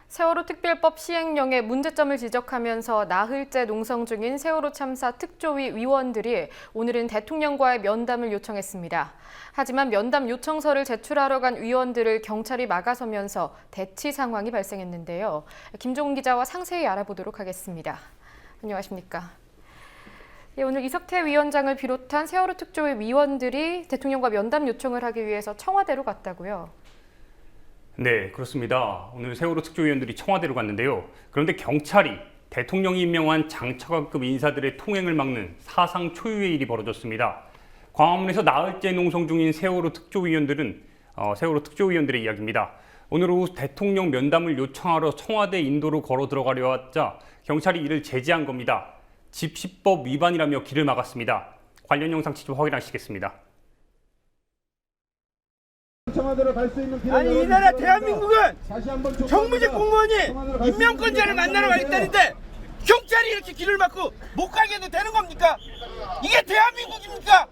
세월호 특별법 시행령의 문제점을 지적하면서 나흘째 농성 중인 세월호 참사 특조위 위원들이 오늘은 대통령과의 면담을 요청했습니다. 하지만 면담 요청서를 제출하러 간 위원들을 경찰이 막아서면서 대치 상황이 발생했는데요. 김종훈 기자와 상세히 알아보도록 하겠습니다. 안녕하십니까? 오늘 이석태 위원장을 비롯한 세월호 특조위 위원들이 대통령과 면담 요청을 하기 위해서 청와대로 갔다고요? 네, 그렇습니다. 오늘 세월호 특조위원들이 청와대로 갔는데요. 그런데 경찰이 대통령이 임명한 장차관급 인사들의 통행을 막는 사상 초유의 일이 벌어졌습니다. 광화문에서 나흘째 농성 중인 세월호 특조위원들의 이야기입니다. 오늘 오후 대통령 면담을 요청하러 청와대 인도로 걸어 들어가려 하자 경찰이 이를 제지한 겁니다. 집시법 위반이라며 길을 막았습니다. 관련 영상 직접 확인하시겠습니다. 아니 이 나라 대한민국은 정무직 공무원이 임명권자를 만나러 가겠다는데 경찰이 이렇게 길을 막고 못 가게 해도 되는 겁니까? 이게 대한민국입니까?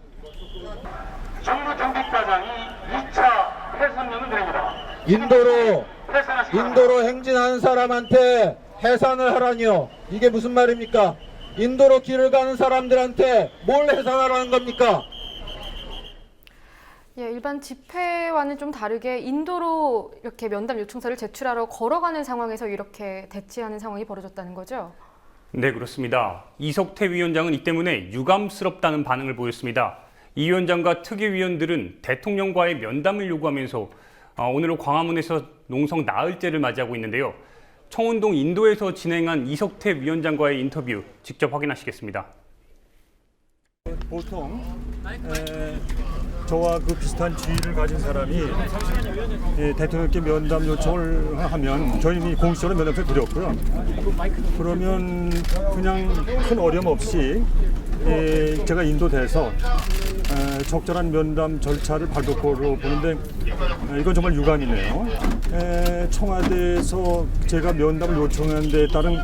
정무정비과장이 2차 해산령을 드립니다. 인도로 행진하는 사람한테 해산을 하라니요. 이게 무슨 말입니까? 인도로 길을 가는 사람들한테 뭘 해산하라는 겁니까? 예, 일반 집회와는 좀 다르게 인도로 이렇게 면담 요청서를 제출하러 걸어가는 상황에서 이렇게 대치하는 상황이 벌어졌다는 거죠? 네, 그렇습니다. 이석태 위원장은 이 때문에 유감스럽다는 반응을 보였습니다. 이 위원장과 특위위원들은 대통령과의 면담을 요구하면서 오늘 광화문에서 농성 나흘째를 맞이하고 있는데요. 청운동 인도에서 진행한 이석태 위원장과의 인터뷰 직접 확인하시겠습니다. 보통 저와 그 비슷한 지위를 가진 사람이 대통령께 면담 요청을 하면 저희는 공식적으로 면담을 드렸고요. 그러면 그냥 큰 어려움 없이 제가 인도돼서 적절한 면담 절차를 밟을 거로 보는데 이건 정말 유감이네요. 청와대에서 제가 면담을 요청한 데 따른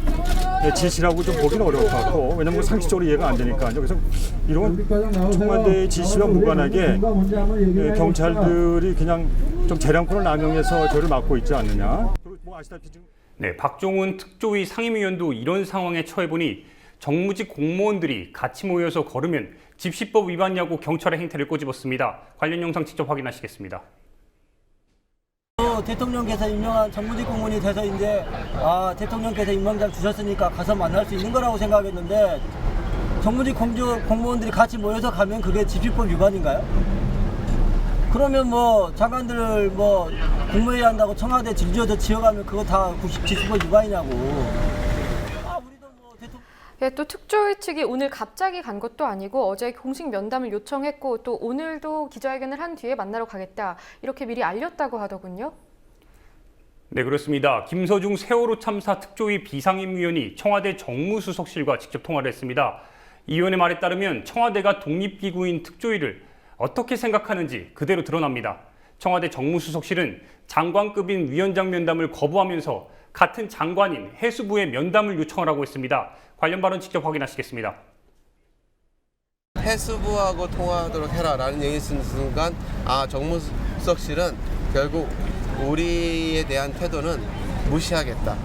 지시라고 좀 보기는 어려울 것 같고, 왜냐하면 상식적으로 이해가 안 되니까요. 그래서 이런 청와대의 지시와 무관하게 경찰들이 그냥 좀 재량권을 남용해서 저를 막고 있지 않느냐. 뭐 아시다시피 지금 네, 박종훈 특조위 상임위원도 이런 상황에 처해보니 정무직 공무원들이 같이 모여서 걸으면 집시법 위반이냐고 경찰의 행태를 꼬집었습니다. 관련 영상 직접 확인하시겠습니다. 대통령께서 임명한 정무직 공무원이 돼서 이제 대통령께서 임명장 주셨으니까 가서 만날 수 있는 거라고 생각했는데 정무직 공무원들이 같이 모여서 가면 그게 집시법 위반인가요? 그러면 뭐 장관들 뭐 국무회의 한다고 청와대 질주어서 지어가면 그거 다 집시법 위반이냐고. 예, 또 특조위 측이 오늘 갑자기 간 것도 아니고 어제 공식 면담을 요청했고 또 오늘도 기자회견을 한 뒤에 만나러 가겠다 이렇게 미리 알렸다고 하더군요. 네, 그렇습니다. 김서중 세월호 참사 특조위 비상임위원이 청와대 정무수석실과 직접 통화를 했습니다. 이 의원의 말에 따르면 청와대가 독립기구인 특조위를 어떻게 생각하는지 그대로 드러납니다. 청와대 정무수석실은 장관급인 위원장 면담을 거부하면서 같은 장관인 해수부의 면담을 요청하라고 했습니다. 관련 발언 직접 확인하시겠습니다. 해수부하고 통화하도록 해라라는 얘기 쓰는 순간 정무수석실은 결국 우리에 대한 태도는 무시하겠다.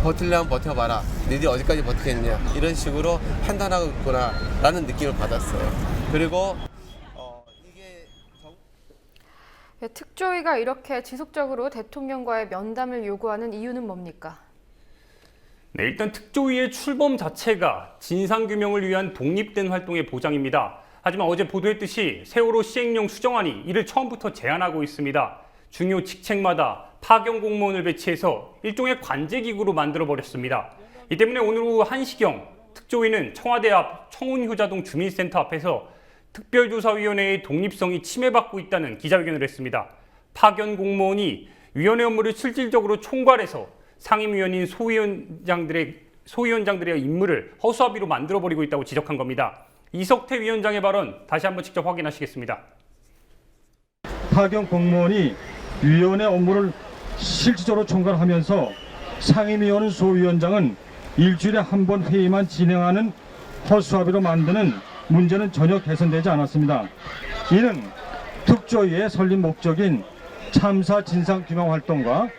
버틸려면 버텨봐라. 너희들이 어디까지 버티겠냐. 이런 식으로 판단하고 있구나라는 느낌을 받았어요. 그리고 예, 특조위가 이렇게 지속적으로 대통령과의 면담을 요구하는 이유는 뭡니까? 네, 일단 특조위의 출범 자체가 진상규명을 위한 독립된 활동의 보장입니다. 하지만 어제 보도했듯이 세월호 시행령 수정안이 이를 처음부터 제한하고 있습니다. 중요 직책마다 파견 공무원을 배치해서 일종의 관제기구로 만들어버렸습니다. 이 때문에 오늘 오후 1시경 특조위는 청와대 앞 청운효자동 주민센터 앞에서 특별조사위원회의 독립성이 침해받고 있다는 기자회견을 했습니다. 파견 공무원이 위원회 업무를 실질적으로 총괄해서 상임위원인 소위원장들의 임무를 허수아비로 만들어버리고 있다고 지적한 겁니다. 이석태 위원장의 발언 다시 한번 직접 확인하시겠습니다. 파견 공무원이 위원회 업무를 실질적으로 총괄하면서 상임위원인 소위원장은 일주일에 한 번 회의만 진행하는 허수아비로 만드는 문제는 전혀 개선되지 않았습니다. 이는 특조위의 설립 목적인 참사 진상규명 활동과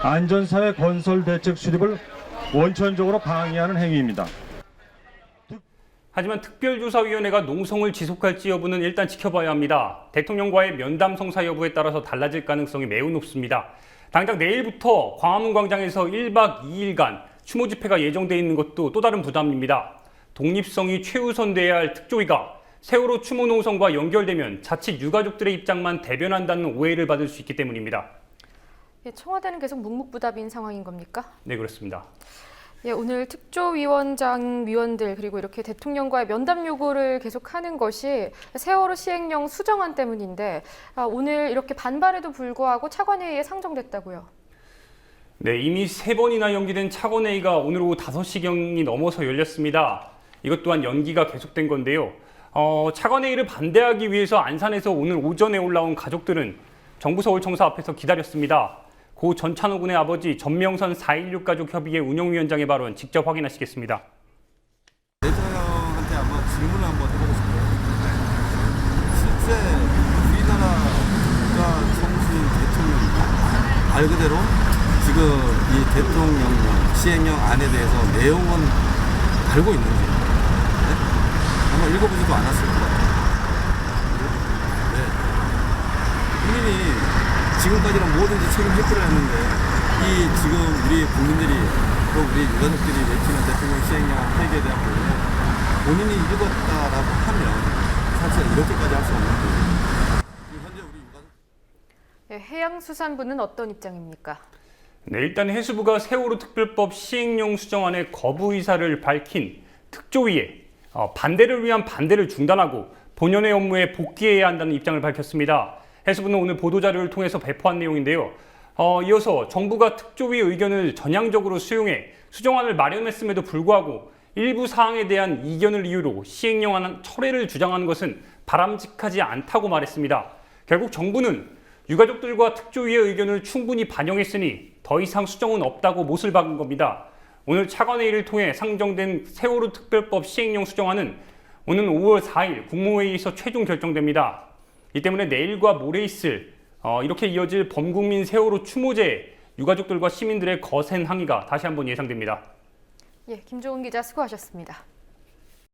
안전사회 건설 대책 수립을 원천적으로 방해하는 행위입니다. 하지만 특별조사위원회가 농성을 지속할지 여부는 일단 지켜봐야 합니다. 대통령과의 면담 성사 여부에 따라서 달라질 가능성이 매우 높습니다. 당장 내일부터 광화문 광장에서 1박 2일간 추모 집회가 예정돼 있는 것도 또 다른 부담입니다. 독립성이 최우선돼야 할 특조위가 세월호 추모 농성과 연결되면 자칫 유가족들의 입장만 대변한다는 오해를 받을 수 있기 때문입니다. 청와대는 계속 묵묵부답인 상황인 겁니까? 네, 그렇습니다. 오늘 특조위원장 위원들 그리고 이렇게 대통령과의 면담 요구를 계속하는 것이 세월호 시행령 수정안 때문인데 오늘 이렇게 반발에도 불구하고 차관회의에 상정됐다고요. 네, 이미 3번이나 연기된 차관회의가 오늘 오후 5시경이 넘어서 열렸습니다. 이것 또한 연기가 계속된 건데요. 차관회의를 반대하기 위해서 안산에서 오늘 오전에 올라온 가족들은 정부 서울청사 앞에서 기다렸습니다. 고 전찬호 군의 아버지 전명선 4.16 가족협의회 운영위원장의 발언 직접 확인하시겠습니다. 대통령한테 한번 질문을 한번 해보고 싶어요. 실제 우리나라가 총수인 대통령이 말 그대로 지금 이 대통령령 시행령 안에 대해서 내용은 알고 있는지 아마 읽어보지도 않았을 것 같아요. 네. 본인이 지금까지는 뭐든지 책임 회피를 했는데 이 지금 우리 국민들이 또 우리 유가족들이 외치는 대통령 시행령 폐기에 대한 부분은 본인이 읽었다라고 하면 사실 이렇게까지 할 수 없는 거예요. 현재 우리 유가족 해양수산부는 어떤 입장입니까? 네, 일단 해수부가 세월호 특별법 시행령 수정안의 거부 의사를 밝힌 특조위에 반대를 위한 반대를 중단하고 본연의 업무에 복귀해야 한다는 입장을 밝혔습니다. 해수부는 오늘 보도자료를 통해서 배포한 내용인데요. 이어서 정부가 특조위 의견을 전향적으로 수용해 수정안을 마련했음에도 불구하고 일부 사항에 대한 이견을 이유로 시행령안 철회를 주장하는 것은 바람직하지 않다고 말했습니다. 결국 정부는 유가족들과 특조위의 의견을 충분히 반영했으니 더 이상 수정은 없다고 못을 박은 겁니다. 오늘 차관회의를 통해 상정된 세월호 특별법 시행령 수정안은 오는 5월 4일 국무회의에서 최종 결정됩니다. 이 때문에 내일과 모레 있을 이렇게 이어질 범국민 세월호 추모제에 유가족들과 시민들의 거센 항의가 다시 한번 예상됩니다. 김종훈 기자 수고하셨습니다.